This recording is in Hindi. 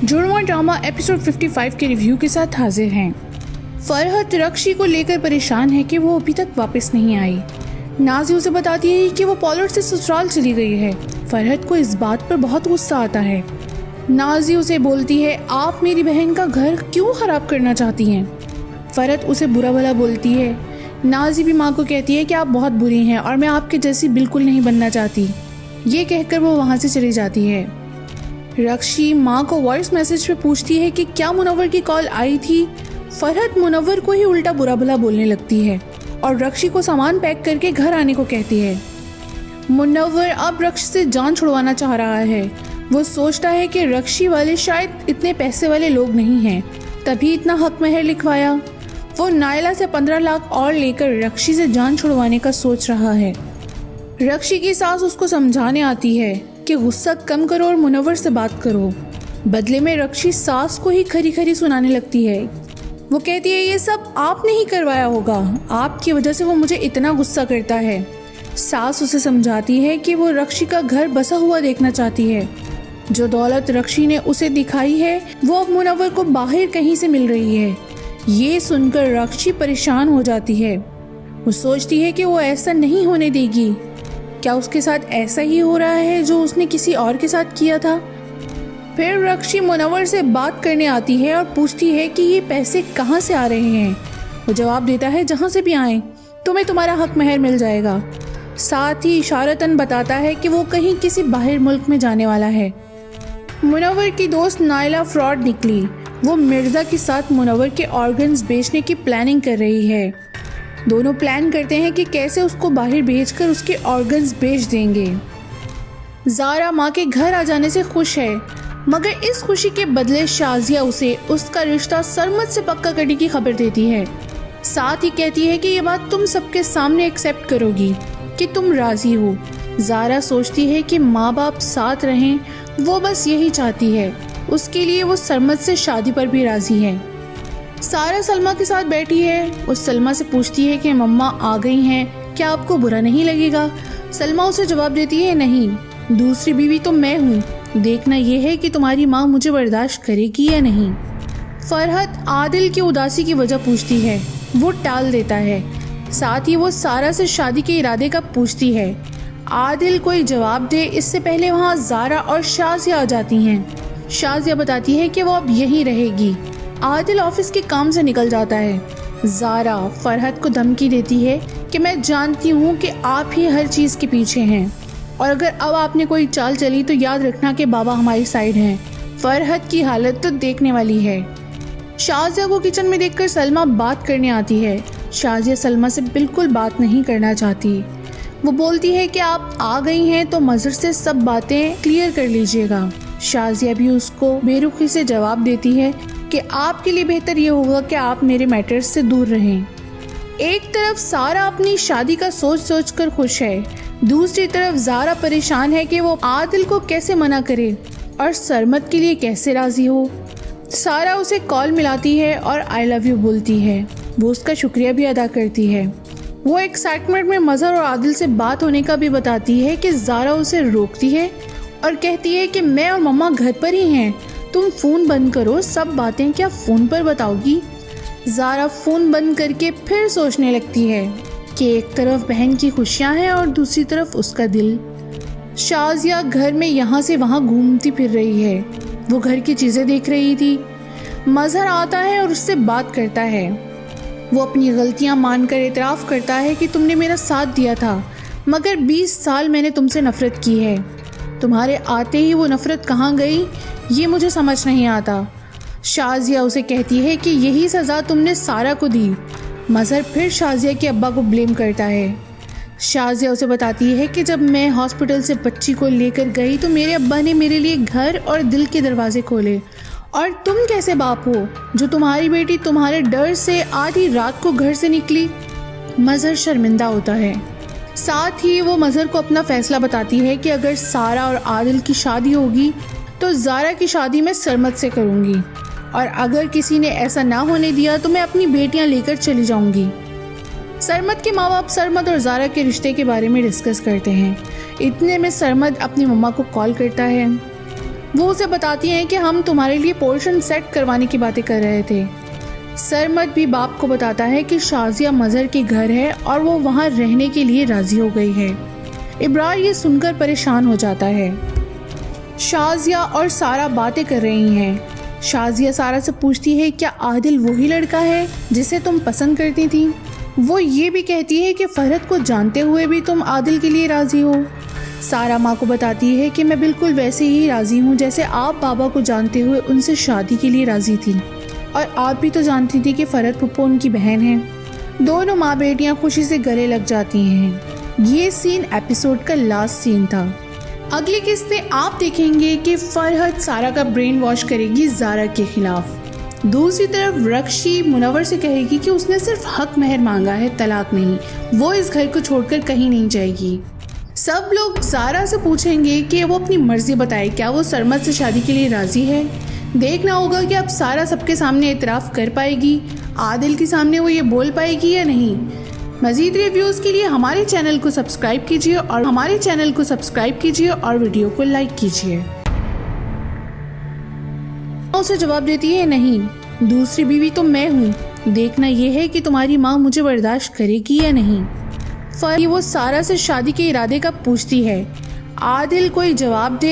जुड़वा ड्रामा एपिसोड 55 के रिव्यू के साथ हाजिर हैं। फरहत रक्षी को लेकर परेशान है कि वो अभी तक वापस नहीं आई। नाज़ी उसे बताती है कि वो पॉलर्ड से ससुराल चली गई है। फरहत को इस बात पर बहुत गुस्सा आता है। नाज़ी उसे बोलती है, आप मेरी बहन का घर क्यों खराब करना चाहती हैं? फरहत उसे बुरा भला बोलती है। नाज़ी भी माँ को कहती है कि आप बहुत बुरी हैं और मैं आपके जैसी बिल्कुल नहीं बनना चाहती। ये कहकर वो वहाँ से चली जाती है। रक्षी माँ को वॉइस मैसेज पे पूछती है कि क्या मुनव्वर की कॉल आई थी। फरहत मुनव्वर को ही उल्टा बुरा भला बोलने लगती है और रक्षी को सामान पैक करके घर आने को कहती है। मुनव्वर अब रक्षी से जान छुड़वाना चाह रहा है। वो सोचता है कि रक्षी वाले शायद इतने पैसे वाले लोग नहीं हैं, तभी इतना हक महर लिखवाया। वो नायला से 15 लाख और लेकर रक्षी से जान छुड़वाने का सोच रहा है। रक्षी की सास उसको समझाने आती है कि गुस्सा कम करो और मुनव्वर से बात करो। बदले में रक्षी सास को ही खरी खरी सुनाने लगती है। वो कहती है, ये सब आपने ही करवाया होगा, आपकी वजह से वो मुझे इतना गुस्सा करता है। सास उसे समझाती है कि वो रक्षी का घर बसा हुआ देखना चाहती है। जो दौलत रक्षी ने उसे दिखाई है वो अब मुनव्वर को बाहर कहीं से मिल रही है। ये सुनकर रक्षी परेशान हो जाती है। वो सोचती है कि वो ऐसा नहीं होने देगी। क्या उसके साथ ऐसा ही हो रहा है जो उसने किसी और के साथ किया था? फिर रक्षी मुनव्वर से बात करने आती है और पूछती है कि ये पैसे कहाँ से आ रहे हैं। वो जवाब देता है, जहाँ से भी आए तुम्हें तुम्हारा हक महर मिल जाएगा। साथ ही इशारतन बताता है कि वो कहीं किसी बाहर मुल्क में जाने वाला है। मुनव्वर की दोस्त नायला फ्रॉड निकली। वो मिर्ज़ा के साथ मुनव्वर के ऑर्गन्स बेचने की प्लानिंग कर रही है। दोनों प्लान करते हैं कि कैसे उसको बाहर भेजकर उसके ऑर्गन्स बेच देंगे। ज़ारा माँ के घर आ जाने से खुश है, मगर इस खुशी के बदले शाजिया उसे उसका रिश्ता सरमद से पक्का करने की खबर देती है। साथ ही कहती है कि ये बात तुम सबके सामने एक्सेप्ट करोगी कि तुम राज़ी हो। ज़ारा सोचती है कि माँ बाप साथ रहें, वो बस यही चाहती है। उसके लिए वो सरमद से शादी पर भी राज़ी है। सारा सलमा के साथ बैठी है। वो सलमा से पूछती है कि मम्मा आ गई हैं, क्या आपको बुरा नहीं लगेगा? सलमा उसे जवाब देती है, नहीं, दूसरी बीवी तो मैं हूँ, देखना यह है कि तुम्हारी माँ मुझे बर्दाश्त करेगी या नहीं। फरहत आदिल की उदासी की वजह पूछती है, वो टाल देता है। साथ ही वो सारा से शादी के इरादे का पूछती है। आदिल कोई जवाब दे इससे पहले वहाँ ज़ारा और शाजिया आ जाती हैं। शाजिया बताती है कि वो अब यहीं रहेगी। आदिल ऑफिस के काम से निकल जाता है। ज़ारा फरहत को धमकी देती है कि मैं जानती हूँ कि आप ही हर चीज़ के पीछे हैं और अगर अब आपने कोई चाल चली तो याद रखना कि बाबा हमारी साइड हैं। फरहत की हालत तो देखने वाली है। शाजिया को किचन में देखकर सलमा बात करने आती है। शाजिया सलमा से बिल्कुल बात नहीं करना चाहती। वो बोलती है कि आप आ गई हैं तो मज़र से सब बातें क्लियर कर लीजिएगा। शाजिया भी उसको बेरुखी से जवाब देती है कि आपके लिए बेहतर ये होगा कि आप मेरे मैटर्स से दूर रहें। एक तरफ सारा अपनी शादी का सोच सोच कर खुश है, दूसरी तरफ ज़ारा परेशान है कि वो आदिल को कैसे मना करे और सरमद के लिए कैसे राज़ी हो। सारा उसे कॉल मिलाती है और आई लव यू बोलती है। वो उसका शुक्रिया भी अदा करती है। वो एक्साइटमेंट में मज़हर और आदिल से बात होने का भी बताती है कि ज़ारा उसे रोकती है और कहती है कि मैं और मम्मा घर पर ही हैं, तुम फ़ोन बंद करो, सब बातें क्या फ़ोन पर बताओगी? ज़ारा फ़ोन बंद करके फिर सोचने लगती है कि एक तरफ बहन की खुशियाँ हैं और दूसरी तरफ उसका दिल। शाजिया घर में यहाँ से वहाँ घूमती फिर रही है। वो घर की चीज़ें देख रही थी। मज़हर आता है और उससे बात करता है। वो अपनी गलतियाँ मानकर एतराफ़ करता है कि तुमने मेरा साथ दिया था, मगर 20 साल मैंने तुमसे नफ़रत की है। तुम्हारे आते ही वो नफ़रत कहाँ गई ये मुझे समझ नहीं आता। शाजिया उसे कहती है कि यही सज़ा तुमने सारा को दी। मज़हर फिर शाजिया के अब्बा को ब्लेम करता है। शाजिया उसे बताती है कि जब मैं हॉस्पिटल से बच्ची को लेकर गई तो मेरे अब्बा ने मेरे लिए घर और दिल के दरवाजे खोले, और तुम कैसे बाप हो जो तुम्हारी बेटी तुम्हारे डर से आधी रात को घर से निकली। मज़हर शर्मिंदा होता है। साथ ही वो मज़हर को अपना फ़ैसला बताती है कि अगर सारा और आदिल की शादी होगी तो ज़ारा की शादी मैं सरमद से करूँगी, और अगर किसी ने ऐसा ना होने दिया तो मैं अपनी बेटियाँ लेकर चली जाऊँगी। सरमद के माँ बाप सरमद और ज़ारा के रिश्ते के बारे में डिस्कस करते हैं। इतने में सरमद अपनी मम्मा को कॉल करता है। वो उसे बताती हैं कि हम तुम्हारे लिए पोर्शन सेट करवाने की बातें कर रहे थे। सरमद भी बाप को बताता है कि शाजिया मजहर के घर है और वो वहाँ रहने के लिए राजी हो गई है। इब्रार ये सुनकर परेशान हो जाता है। शाजिया और सारा बातें कर रही हैं। शाजिया सारा से पूछती है क्या आदिल वही लड़का है जिसे तुम पसंद करती थी। वो ये भी कहती है कि फरहत को जानते हुए भी तुम आदिल के लिए राजी हो। सारा माँ को बताती है कि मैं बिल्कुल वैसे ही राजी हूँ जैसे आप बाबा को जानते हुए उनसे शादी के लिए राजी थी, और आप भी तो जानती थी कि फरहत पुप्पो उनकी बहन है। दोनों माँ बेटियाँ खुशी से गले लग जाती हैं। ये सीन एपिसोड का लास्ट सीन था। अगली किस्त में आप देखेंगे कि फरहत सारा का ब्रेन वॉश करेगी ज़ारा के खिलाफ। दूसरी तरफ रक्षी मुनव्वर से कहेगी कि उसने सिर्फ हक महर मांगा है, तलाक नहीं। वो इस घर को छोड़कर कहीं नहीं जाएगी। सब लोग ज़ारा से पूछेंगे कि वो अपनी मर्जी बताए, क्या वो सरमद से शादी के लिए राजी है। देखना होगा कि अब सारा सबके सामने इतराफ़ कर पाएगी, आदिल के सामने वो ये बोल पाएगी या नहीं। मज़ीद रिव्यूज़ के लिए हमारे चैनल को सब्सक्राइब कीजिए और वीडियो को लाइक कीजिए। उसे जवाब देती है नहीं, दूसरी बीवी तो मैं हूँ, देखना यह है कि तुम्हारी माँ मुझे बर्दाश्त करेगी या नहीं। फिर वो सारा से शादी के इरादे का पूछती है। आदिल कोई जवाब दे